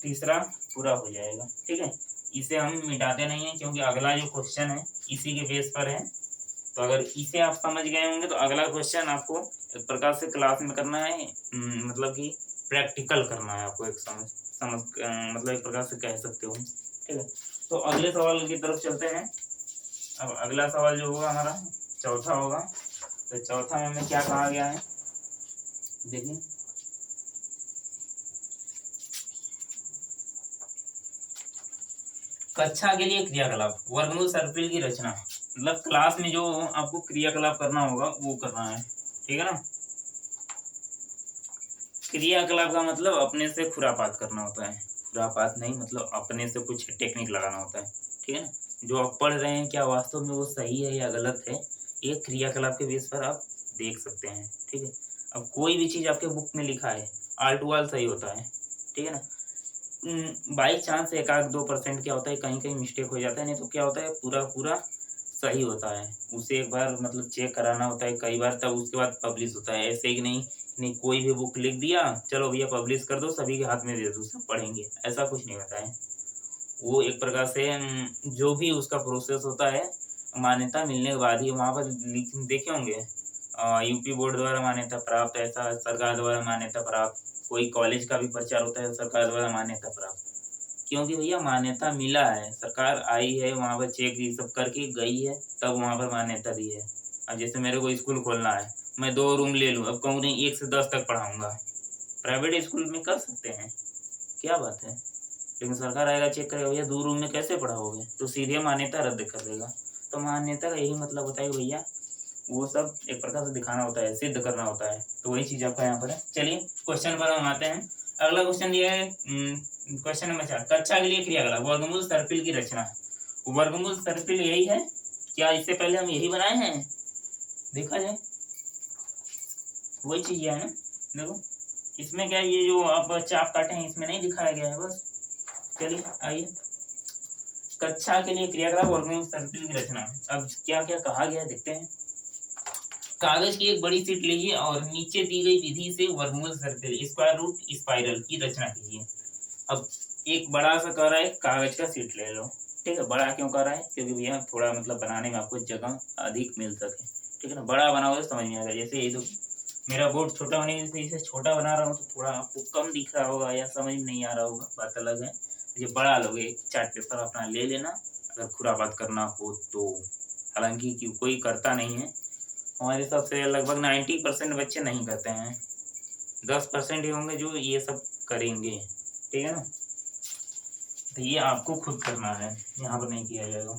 Speaker 1: तीसरा पूरा हो जाएगा। ठीक है, इसे हम मिटाते नहीं हैं क्योंकि अगला जो क्वेश्चन है इसी के बेस पर है, तो अगर इसे आप समझ गए होंगे तो अगला क्वेश्चन आपको एक प्रकार से क्लास में करना है, मतलब कि प्रैक्टिकल करना है आपको, एक समझ मतलब एक प्रकार से कह सकते हो। ठीक है, तो अगले सवाल की तरफ चलते हैं। अब अगला सवाल जो होगा हमारा चौथा होगा, तो चौथा में हमें क्या कहा गया है देखिए, कक्षा के लिए क्रियाकलाप, वर्गमूल सर्पिल की रचना, मतलब क्लास में जो आपको क्रियाकलाप करना होगा वो करना है। ठीक है ना, क्रियाकलाप का मतलब अपने से खुरापात करना होता है, खुरापात नहीं मतलब अपने से कुछ टेक्निक लगाना होता है। ठीक है ना, जो आप पढ़ रहे हैं क्या वास्तव में वो सही है या गलत है, ये क्रियाकलाप के बेस पर आप देख सकते हैं। ठीक है, अब कोई भी चीज़ आपके बुक में लिखा है आल टू आल सही होता है। ठीक है ना, बाई चांस 1-2% क्या होता है कहीं कहीं मिस्टेक हो जाता है, नहीं तो क्या होता है पूरा पूरा सही होता है, उसे एक बार मतलब चेक कराना होता है कई बार, तब उसके बाद पब्लिश होता है। ऐसे ही नहीं नहीं कोई भी बुक लिख दिया, चलो भैया पब्लिश कर दो, सभी के हाथ में दे दो, सब पढ़ेंगे, ऐसा कुछ नहीं होता है। वो एक प्रकार से जो भी उसका प्रोसेस होता है, मान्यता मिलने के बाद ही वहाँ पर देखे होंगे यूपी बोर्ड द्वारा मान्यता प्राप्त, ऐसा सरकार द्वारा मान्यता प्राप्त, कोई कॉलेज का भी प्रचार होता है सरकार द्वारा मान्यता प्राप्त, क्योंकि भैया मान्यता मिला है, सरकार आई है वहाँ पर चेक ये सब करके गई है, तब वहाँ पर मान्यता दी है। अब जैसे मेरे को स्कूल खोलना है, मैं 2 रूम ले लूँ, अब कहूँ नहीं 1 से 10 तक पढ़ाऊंगा, प्राइवेट स्कूल में कर सकते हैं, क्या बात है। लेकिन सरकार आएगा चेक करेगा, भैया 2 रूम में कैसे पढ़ाओगे, तो सीधे मान्यता रद्द कर देगा। तो मान्यता का यही मतलब होता है कि भैया वो सब एक प्रकार से दिखाना होता है, सिद्ध करना होता है, तो वही चीज आपका यहाँ पर है। चलिए क्वेश्चन पर हम आते हैं। अगला क्वेश्चन दिया है क्वेश्चन नंबर 4, कक्षा के लिए क्रियाकलाप, वर्गमूल सर्पिल की रचना। वर्गमूल सर्पिल यही है क्या, इससे पहले हम यही बनाए हैं, देखा जाए वही चीज है ना। देखो इसमें क्या, ये जो आप चाप काटे हैं इसमें नहीं दिखाया गया है बस। चलिए आइए, कक्षा के लिए क्रियाकलाप वर्गमूल सर्पिल की रचना। अब क्या क्या कहा गया देखते हैं। कागज की एक बड़ी शीट लीजिए और नीचे दी गई विधि से वर्गमूल सर्पिल, स्क्वायर रूट, स्पाइरल की रचना कीजिए। अब एक बड़ा सा कह रहा है कागज का शीट ले लो, ठीक है। बड़ा क्यों कर रहा है, क्योंकि भैया थोड़ा मतलब बनाने में आपको जगह अधिक मिल सके, ठीक है ना। बड़ा बनाओगे तो समझ में आएगा। जैसे ये तो मेरा बोर्ड छोटा होने की वजह से इसे छोटा बना रहा हूँ, तो थोड़ा आपको कम दिख रहा होगा या समझ में नहीं आ रहा होगा, बात अलग है। ये बड़ा लोगे, चार्ट पेपर अपना ले लेना अगर खुरापात करना हो तो, हालांकि कोई करता नहीं है हमारे हिसाब से, लगभग 90% बच्चे नहीं करते हैं, 10% ही होंगे जो ये सब करेंगे, ठीक है ना। तो ये आपको खुद करना है, यहाँ पर नहीं किया जाएगा।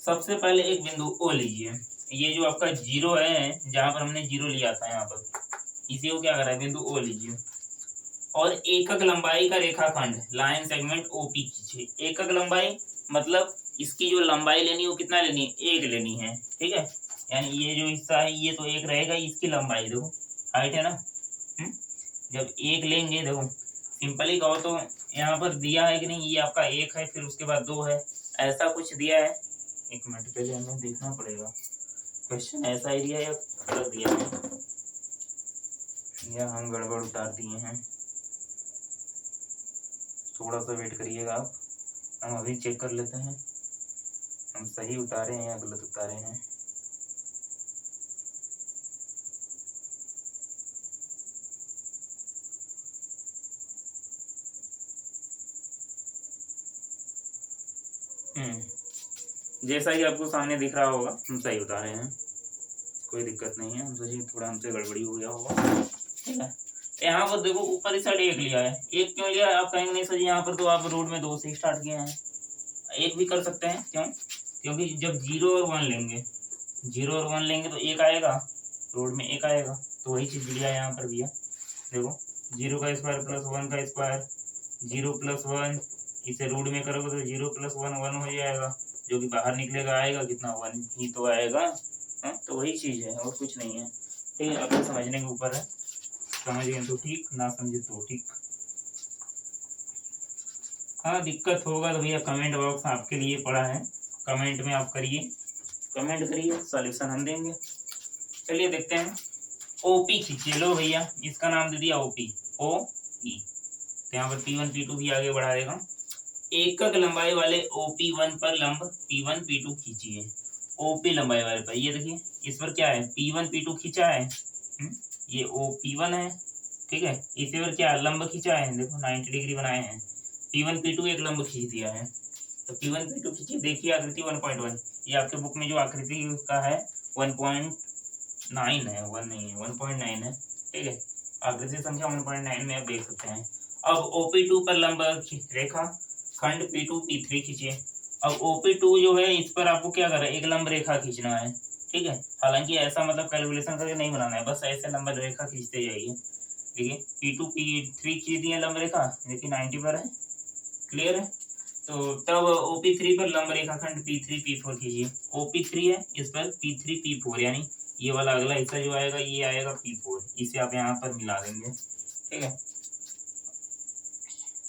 Speaker 1: सबसे पहले एक बिंदु ओ लीजिए, ये जो आपका 0 है, जहाँ पर हमने 0 लिया था यहाँ पर, इसी को क्या कर रहा है, बिंदु ओ लीजिए और एकक लंबाई का रेखाखंड लाइन सेगमेंट ओपी खींचिए। एकक लंबाई मतलब इसकी जो लंबाई लेनी है वो कितना लेनी है, 1 लेनी है, ठीक है। यानी ये जो हिस्सा है ये तो 1 रहेगा, इसकी लंबाई देखो हाइट है ना, जब 1 लेंगे, देखो सिंपली कहो तो यहाँ पर दिया है कि नहीं, ये आपका 1 है, फिर उसके बाद 2 है, ऐसा कुछ दिया है। एक मिनट पहले हमें देखना पड़ेगा क्वेश्चन ऐसा ही दिया या गलत दिया है, या हम गड़बड़ उतार दिए हैं। थोड़ा सा वेट करिएगा आप, हम अभी चेक कर लेते हैं हम सही उतारे हैं या गलत उतारे हैं। जैसा ही आपको सामने दिख रहा होगा हम सही उतारे हैं, कोई दिक्कत नहीं है। हम सोचिए थोड़ा हमसे गड़बड़ी हो गया होगा, ठीक है। यहाँ पर देखो ऊपर इस साइड 1 लिया है, 1 क्यों लिया है आप कहेंगे, नहीं सर यहाँ पर तो आप रोड में 2 से स्टार्ट किए हैं, 1 भी कर सकते हैं, क्यों, क्योंकि जब 0 और 1 लेंगे, 0 और 1 लेंगे तो 1 आएगा, रोड में 1 आएगा, तो वही चीज लिया है यहाँ पर भैया। देखो 0 का स्क्वायर प्लस 1 का स्क्वायर, 0 प्लस 1, इसे रूट में करोगे तो 0 प्लस 1 1 हो जाएगा, जो कि बाहर निकलेगा आएगा कितना, 1 ही तो आएगा। तो वही चीज है और कुछ नहीं है, ठीक है। अपने समझने के ऊपर है, समझ गए तो ठीक, ना समझे तो ठीक। हाँ दिक्कत होगा तो भैया कमेंट बॉक्स आपके लिए पड़ा है, कमेंट में आप करिए, कमेंट करिए, सॉल्यूशन हम देंगे। चलिए देखते हैं, ओपी खींचिए, लो भैया इसका नाम दे दिया ओपी, ओ पी, तो यहाँ पर P1 P2 भी आगे बढ़ा देगा। एकक लंबाई वाले OP1 पर लंब P1 P2 खींचिए। OP लंबाई वाले पर, ये देखिए इस पर क्या है, P1 P2 खींचा है, ये OP1 है, ठीक है। इसी पर क्या लंब खींचा है, देखो 90 डिग्री बनाए हैं, P1 P2 एक लंब खींच दिया है, तो P1 P2 खींचिए। देखिए आकृति 1.1, ये आपके बुक में जो आकृति का है 1.9 है, 1 नहीं है, 1.9 है, ठीक है। आकृति संख्या 1.9 में आप देख सकते हैं। अब OP2 पर लंब रेखा खंड P2 P3 खींचिए। अब OP2 जो है इस पर आपको क्या करना है, एक लंब रेखा खींचना है, ठीक है। हालांकि ऐसा मतलब कैलकुलेशन करके नहीं बनाना है, बस ऐसे लंब रेखा खींचते जाइए। देखिए P2 P3 खींच दिए लंब रेखा, देखिए 90 पर है, क्लियर है। तो तब OP3 पर लंब रेखा खंड P3 P4 खींचिए। OP3 है, इस पर P3 P4, यानी ये वाला अगला हिस्सा जो आएगा ये आएगा P4, इसे आप यहाँ पर मिला देंगे, ठीक है।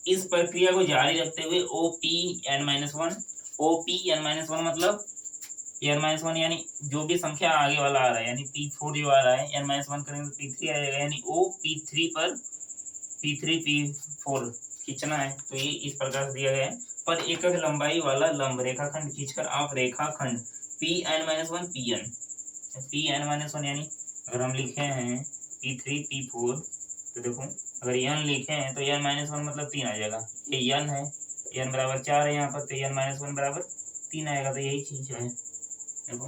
Speaker 1: इस प्रक्रिया को जारी रखते हुए OPN-1 मतलब n-1 यानी जो भी संख्या आगे वाला आ रहा है, यानी P4 जो आ रहा है, n-1 करेंगे तो P3 आएगा, यानी O P3 पर P3 P4 खींचना है। तो ये इस प्रकार से दिया गया है। पर एकक लंबाई वाला लंब रेखाखंड खींचकर आप रेखाखंड Pn-1 Pn-1 यानी अगर हम लिखे हैं P3 P4, तो देखो अगर n लिखे हैं तो n-1 मतलब 3 आ जाएगा। ये n है, n बराबर 4 है यहाँ पर, तो n-1 बराबर 3 आएगा। तो यही चीज है, देखो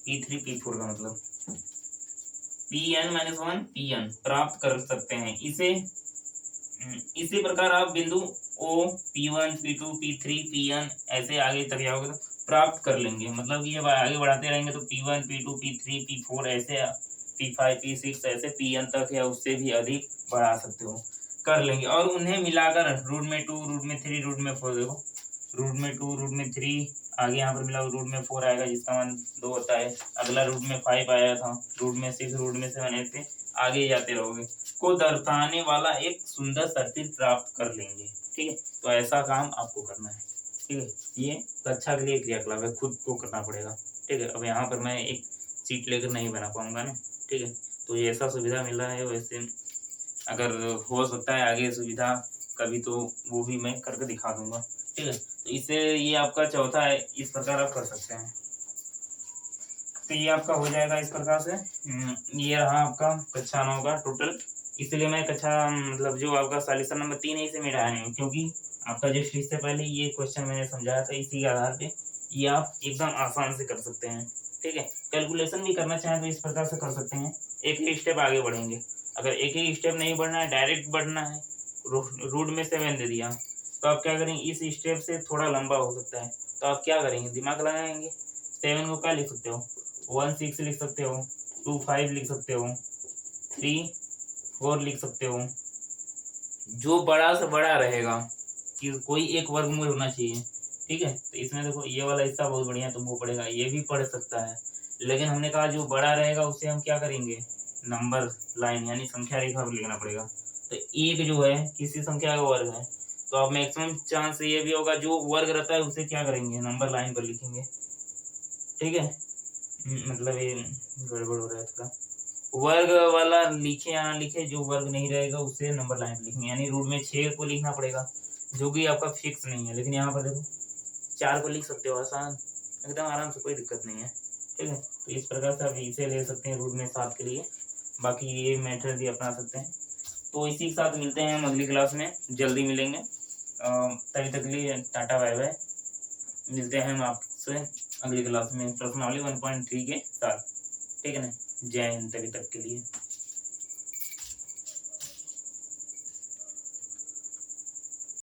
Speaker 1: P3 P4 का मतलब Pn-1 Pn प्राप्त कर सकते हैं। इसी प्रकार आप बिंदु O P1 P2 P3 Pn ऐसे आगे तक जाओगे तो प्राप्त कर लेंगे। मतलब कि जब आगे बढ़ाते रहेंगे तो P1 P2 P3 P4 ऐसे P5 P6 ऐसे Pn तक या उससे भी अधिक बढ़ा सकते हो, कर लेंगे। और उन्हें मिलाकर रूट में 2 रूट में 3 रूट में 4, देखो रूट में 2 रूट में 3 आगे यहाँ पर मिला रूट में 4 आएगा जिसका मान 2 होता है। अगला रूट में 5 आया था, रूट में 6 रूट में 7 ऐसे आगे जाते रहोगे, को दर्शाने वाला एक सुंदर सर्किल प्राप्त कर लेंगे। ठीक है, तो ऐसा काम आपको करना है। ठीक है, ये कक्षा के लिए क्रियाकलाप है, खुद को करना पड़ेगा। ठीक है, अब यहाँ पर मैं एक सीट लेकर नहीं बना पाऊंगा ना। ठीक है, तो ये ऐसा सुविधा मिल रहा है, वैसे अगर हो सकता है आगे सुविधा कभी तो वो भी मैं करके दिखा दूंगा। ठीक है, तो इससे ये आपका चौथा है, इस प्रकार आप कर सकते हैं। तो ये आपका हो जाएगा इस प्रकार से। ये रहा आपका कक्षा 9 का टोटल। इसलिए मैं कक्षा मतलब जो आपका सॉल्यूशन नंबर 3 है इसे मिटाया नहीं, क्योंकि आपका जो शीट से पहले ये क्वेश्चन मैंने समझाया था, इसी के आधार पे ये आप एकदम आसान से कर सकते हैं। ठीक है, कैलकुलेशन भी करना चाहें तो इस प्रकार से कर सकते हैं, एक ही स्टेप आगे बढ़ेंगे। अगर एक ही स्टेप नहीं बढ़ना है, डायरेक्ट बढ़ना है, रूट में 7 दे दिया, तो आप क्या करेंगे, इस स्टेप से थोड़ा लंबा हो सकता है, तो आप क्या करेंगे, दिमाग लगाएंगे। 7 को क्या लिख सकते हो, 1 6 लिख सकते हो, 2 5 लिख सकते हो, 3 4 लिख सकते हो। जो बड़ा से बड़ा रहेगा कि कोई एक वर्गमूल होना चाहिए। ठीक है, तो इसमें देखो ये वाला हिस्सा बहुत बढ़िया तुमको पड़ेगा, ये भी पढ़ सकता है, लेकिन हमने कहा जो बड़ा रहेगा उससे हम क्या करेंगे, नंबर लाइन यानी संख्या रेखा पर लिखना पड़ेगा। तो एक जो है किसी संख्या का वर्ग है, तो अब मैक्सिमम चांस ये भी होगा जो वर्ग रहता है उसे क्या करेंगे, नंबर लाइन पर लिखेंगे। ठीक है, मतलब ये गड़बड़ हो रहा है थोड़ा, वर्ग वाला लिखे या ना लिखे, जो वर्ग नहीं रहेगा उसे नंबर लाइन पे लिखेंगे। यानी रूट में 6 को लिखना पड़ेगा, जो कि आपका फिक्स नहीं है, लेकिन यहाँ पर देखो 4 को लिख सकते हो, आसान एकदम आराम से, कोई दिक्कत नहीं है। ठीक है, तो इस प्रकार से आप इसे ले सकते हैं रूट में 7 के लिए, बाकी ये मेथड भी अपना सकते हैं। तो इसी के साथ मिलते हैं हम अगली क्लास में, जल्दी मिलेंगे। तभी तक के लिए टाटा बाय बाय, मिलते हैं हम आपसे अगली क्लास में प्रश्नावली 1.3 के साथ। ठीक है ना, जय हिंद तभी तक के लिए।